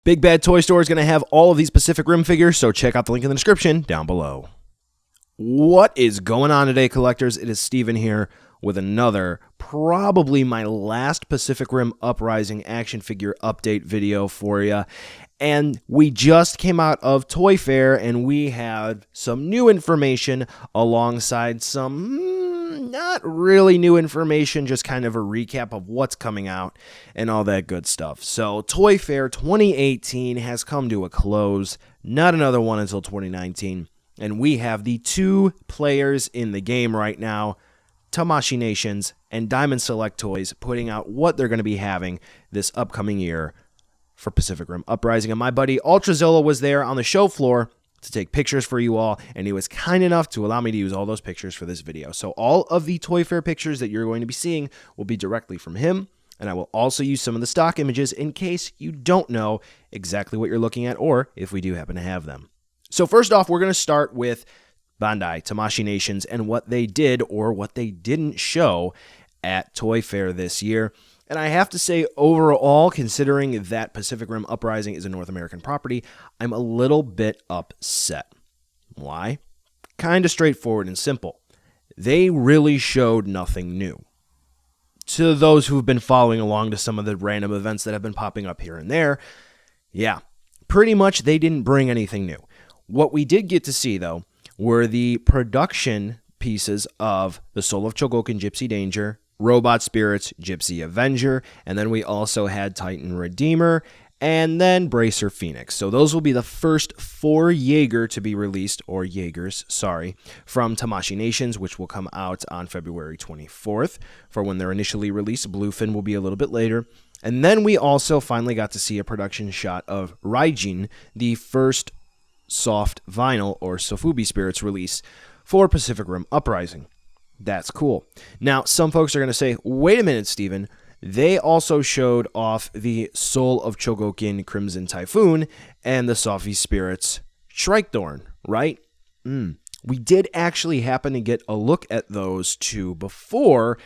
Big Bad Toy Store is going to have all of these Pacific Rim figures, so check out the link in the description down below. What is going on today, collectors? It is Steven here with another, probably my last Pacific Rim Uprising action figure update video for you. And we just came out of Toy Fair, and we had some new information alongside some not really new information, just kind of a recap of what's coming out and all that good stuff. So Toy Fair 2018 has come to a close, not another one until 2019. And we have the two players in the game right now, Tamashii Nations and Diamond Select Toys, putting out what they're going to be having this upcoming year for Pacific Rim Uprising. And my buddy Ultrazilla was there on the show floor to take pictures for you all, and he was kind enough to allow me to use all those pictures for this video. So all of the Toy Fair pictures that you're going to be seeing will be directly from him, and I will also use some of the stock images in case you don't know exactly what you're looking at, or if we do happen to have them. So first off, we're going to start with Bondi, Tamashii Nations, and what they did or what they didn't show at Toy Fair this year. And I have to say, overall, considering that Pacific Rim Uprising is a North American property, I'm a little bit upset. Why? Kind of straightforward and simple. They really showed nothing new. To those who've been following along to some of the random events that have been popping up here and there, yeah, pretty much they didn't bring anything new. What we did get to see, though, were the production pieces of the Soul of Chogokin Gypsy Danger, Robot Spirits, Gypsy Avenger, and then we also had Titan Redeemer, and then Bracer Phoenix. So those will be the first 4 Jaeger to be released, or Jaegers, sorry, from Tamashii Nations, which will come out on February 24th. For when they're initially released, Bluefin will be a little bit later. And then we also finally got to see a production shot of Raijin, the first soft vinyl or Sofubi Spirits release for Pacific Rim Uprising. That's cool. Now, some folks are going to say, wait a minute, Steven. They also showed off the Soul of Chogokin Crimson Typhoon and the Sofubi Spirits Shrikethorn, right? We did actually happen to get a look at those two before,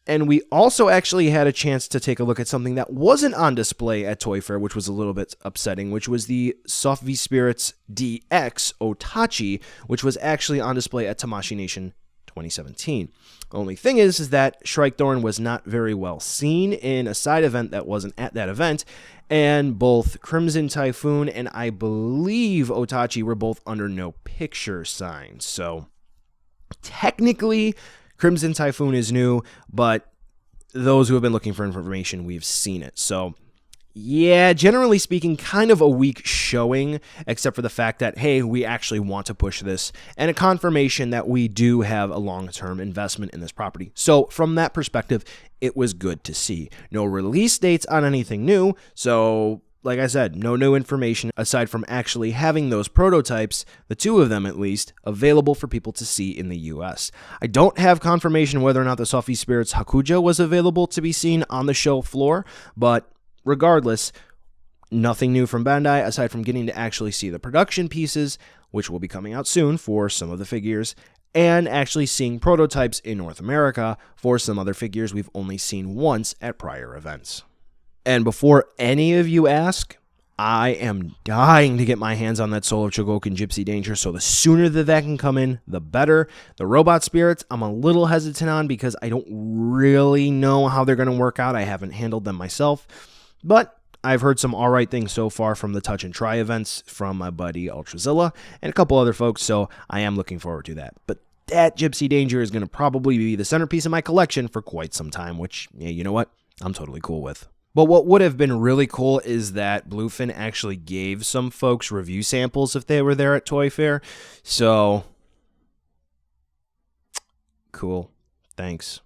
and we also actually had a chance to take a look at something that wasn't on display at Toy Fair, which was a little bit upsetting, which was the Sofubi Spirits DX Otachi, which was actually on display at Tamashii Nation 2017. Only thing is that Shrikethorn was not very well seen in a side event that wasn't at that event, and both Crimson Typhoon and I believe Otachi were both under no picture signs. So technically, Crimson Typhoon is new, but those who have been looking for information, we've seen it. So yeah, generally speaking, kind of a weak showing, except for the fact that, hey, we actually want to push this, and a confirmation that we do have a long-term investment in this property. So from that perspective, it was good to see. No release dates on anything new, so like I said, no new information aside from actually having those prototypes, the 2 of them at least, available for people to see in the US. I don't have confirmation whether or not the Sofubi Spirits Haku Juh was available to be seen on the show floor, but regardless, nothing new from Bondi aside from getting to actually see the production pieces, which will be coming out soon for some of the figures, and actually seeing prototypes in North America for some other figures we've only seen once at prior events. And before any of you ask, I am dying to get my hands on that Soul of Chogokin Gypsy Danger, so the sooner that can come in, the better. The Robot Spirits, I'm a little hesitant on because I don't really know how they're going to work out. I haven't handled them myself. But I've heard some alright things so far from the Touch and Try events from my buddy Ultrazilla and a couple other folks, so I am looking forward to that. But that Gypsy Danger is going to probably be the centerpiece of my collection for quite some time, which, yeah, you know what? I'm totally cool with. But what would have been really cool is that Bluefin actually gave some folks review samples if they were there at Toy Fair. So, cool. Thanks.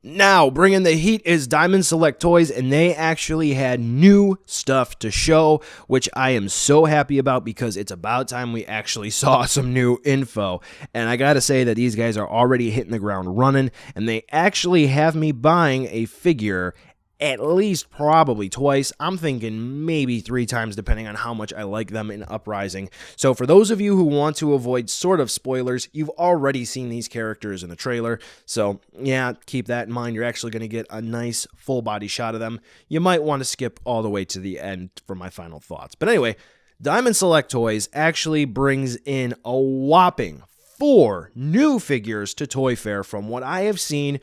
Now, bringing the heat is Diamond Select Toys, and they actually had new stuff to show, which I am so happy about because it's about time we actually saw some new info. And I gotta say that these guys are already hitting the ground running, and they actually have me buying a figure at least probably twice. I'm thinking maybe 3 times depending on how much I like them in Uprising. So for those of you who want to avoid sort of spoilers, you've already seen these characters in the trailer. So yeah, keep that in mind. You're actually going to get a nice full body shot of them. You might want to skip all the way to the end for my final thoughts. But anyway, Diamond Select Toys actually brings in a whopping 4 new figures to Toy Fair from what I have seen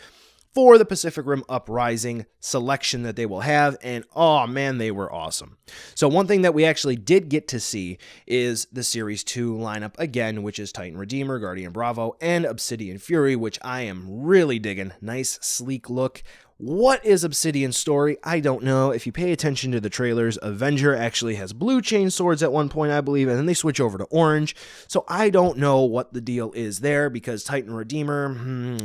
for the Pacific Rim Uprising selection that they will have, and oh man, they were awesome. So one thing that we actually did get to see is the Series 2 lineup again, which is Titan Redeemer, Guardian Bravo, and Obsidian Fury, which I am really digging. Nice, sleek look. What is Obsidian's story? I don't know. If you pay attention to the trailers, Avenger actually has blue chain swords at one point, I believe, and then they switch over to orange. So I don't know what the deal is there, because Titan Redeemer,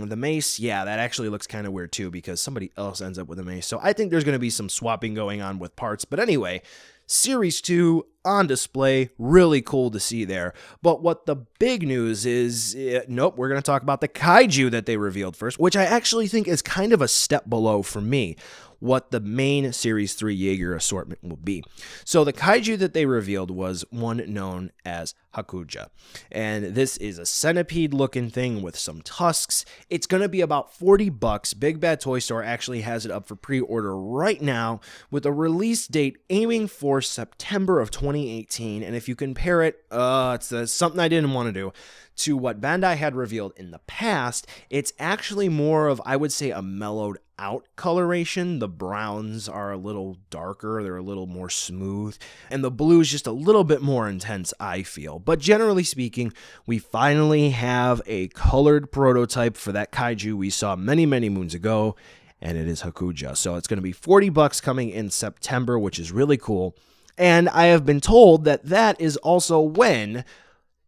the mace, yeah, that actually looks kind of weird too, because somebody else ends up with a mace. So I think there's going to be some swapping going on with parts. But anyway, Series 2 on display, really cool to see there. But what the big news is, nope, we're going to talk about the Kaiju that they revealed first, which I actually think is kind of a step below for me what the main Series 3 Jaeger assortment will be. So the Kaiju that they revealed was one known as Haku Juh. And this is a centipede-looking thing with some tusks. It's going to be about $40. Big Bad Toy Store actually has it up for pre-order right now with a release date aiming for September of 2018. And if you compare it, it's something I didn't want to do, to what Bondi had revealed in the past, it's actually more of, I would say, a mellowed out coloration. The browns are a little darker, they're a little more smooth, and the blue is just a little bit more intense, I feel. But generally speaking, we finally have a colored prototype for that Kaiju we saw many, many moons ago, and it is Haku Juh. So it's going to be $40 coming in September, which is really cool. And I have been told that that is also when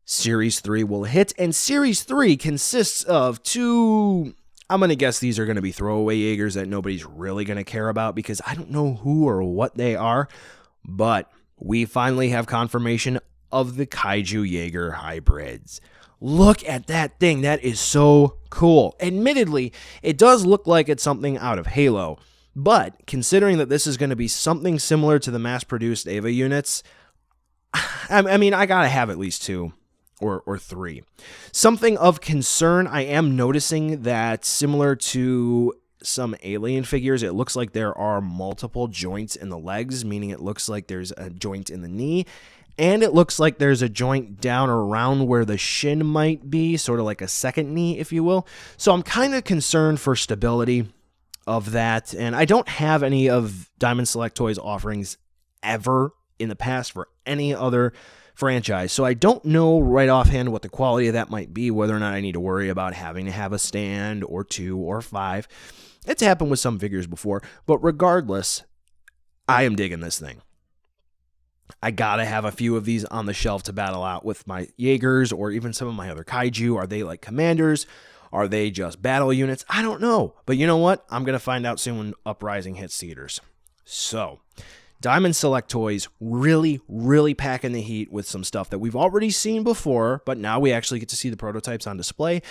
Series 3 will hit, and Series 3 consists of 2, I'm going to guess these are going to be throwaway Jaegers that nobody's really going to care about because I don't know who or what they are, but we finally have confirmation of the Kaiju Jaeger hybrids. Look at that thing. That is so cool. Admittedly, it does look like it's something out of Halo, but considering that this is going to be something similar to the mass-produced Eva units, I mean, I got to have at least 2. Or 3. Something of concern, I am noticing that similar to some alien figures, it looks like there are multiple joints in the legs, meaning it looks like there's a joint in the knee, and it looks like there's a joint down around where the shin might be, sort of like a second knee, if you will. So I'm kind of concerned for stability of that, and I don't have any of Diamond Select Toys offerings ever in the past for any other franchise, so I don't know right offhand what the quality of that might be, whether or not I need to worry about having to have a stand or 2 or 5. It's happened with some figures before, but regardless, I am digging this thing. I gotta have a few of these on the shelf to battle out with my Jaegers or even some of my other Kaiju. Are they like commanders? Are they just battle units? I don't know, but you know what? I'm gonna find out soon when Uprising hits theaters. So Diamond Select Toys really, really packing the heat with some stuff that we've already seen before, but now we actually get to see the prototypes on display,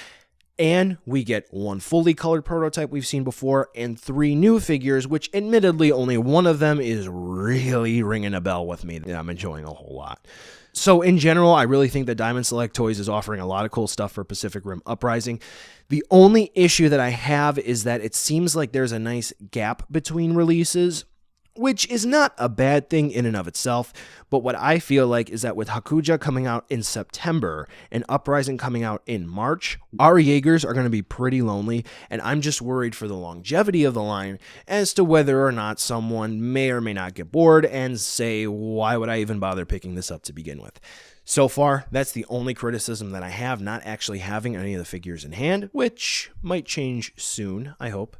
and we get 1 fully colored prototype we've seen before, and 3 new figures, which admittedly only one of them is really ringing a bell with me that I'm enjoying a whole lot. So in general, I really think that Diamond Select Toys is offering a lot of cool stuff for Pacific Rim Uprising. The only issue that I have is that it seems like there's a nice gap between releases, which is not a bad thing in and of itself, but what I feel like is that with Haku Juh coming out in September and Uprising coming out in March, our Jaegers are going to be pretty lonely, and I'm just worried for the longevity of the line as to whether or not someone may or may not get bored and say, why would I even bother picking this up to begin with? So far, that's the only criticism that I have, not actually having any of the figures in hand, which might change soon, I hope.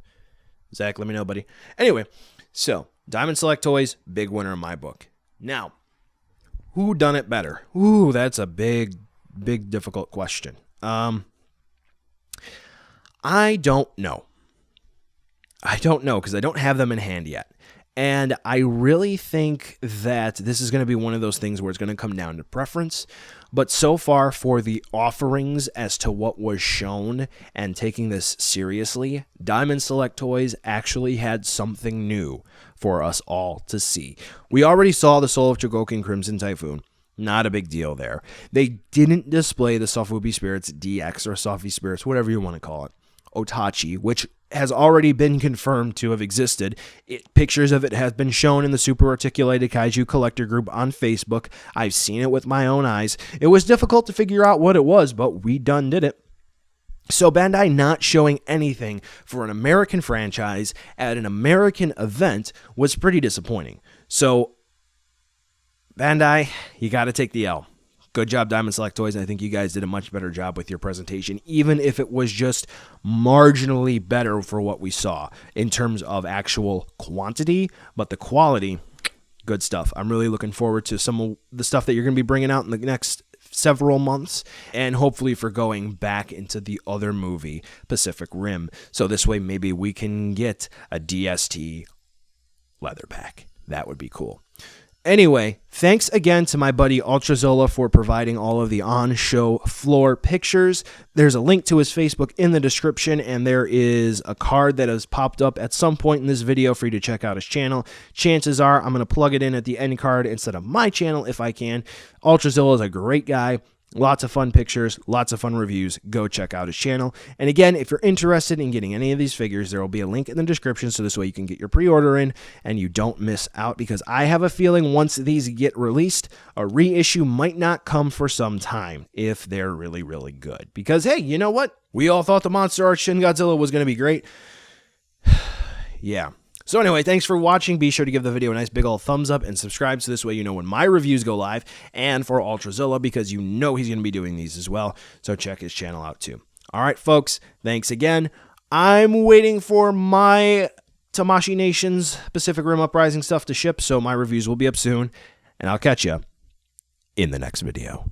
Zach, let me know, buddy. Anyway, so Diamond Select Toys, big winner in my book. Now, who done it better? Ooh, that's a big, difficult question. I don't know. I don't know because I don't have them in hand yet. And I really think that this is going to be one of those things where it's going to come down to preference. But so far, for the offerings as to what was shown and taking this seriously, Diamond Select Toys actually had something new for us all to see. We already saw the Soul of Chogokin Crimson Typhoon. Not a big deal there. They didn't display the Sofubi Spirits DX or Sofi Spirits, whatever you want to call it, Otachi, which has already been confirmed to have existed. Pictures of it have been shown in the Super Articulated Kaiju Collector group on Facebook. I've seen it with my own eyes. It was difficult to figure out what it was, but we done did it. So Bandai not showing anything for an American franchise at an American event was pretty disappointing. So Bandai, you got to take the L. Good job, Diamond Select Toys. I think you guys did a much better job with your presentation, even if it was just marginally better for what we saw in terms of actual quantity, but the quality, good stuff. I'm really looking forward to some of the stuff that you're going to be bringing out in the next several months, and hopefully for going back into the other movie, Pacific Rim. So this way, maybe we can get a DST leatherback. That would be cool. Anyway, thanks again to my buddy Ultrazola for providing all of the on-show floor pictures. There's a link to his Facebook in the description, and there is a card that has popped up at some point in this video for you to check out his channel. Chances are I'm going to plug it in at the end card instead of my channel if I can. Ultrazola is a great guy. Lots of fun pictures, lots of fun reviews. Go check out his channel. And again, if you're interested in getting any of these figures, there will be a link in the description so this way you can get your pre-order in and you don't miss out, because I have a feeling once these get released, a reissue might not come for some time if they're really, really good. Because, hey, you know what? We all thought the Monster Arch Shin Godzilla was going to be great. Yeah. So anyway, thanks for watching. Be sure to give the video a nice big old thumbs up and subscribe so this way you know when my reviews go live, and for Ultrazola because you know he's going to be doing these as well. So check his channel out too. All right, folks, thanks again. I'm waiting for my Tamashii Nation's Pacific Rim Uprising stuff to ship, so my reviews will be up soon, and I'll catch you in the next video.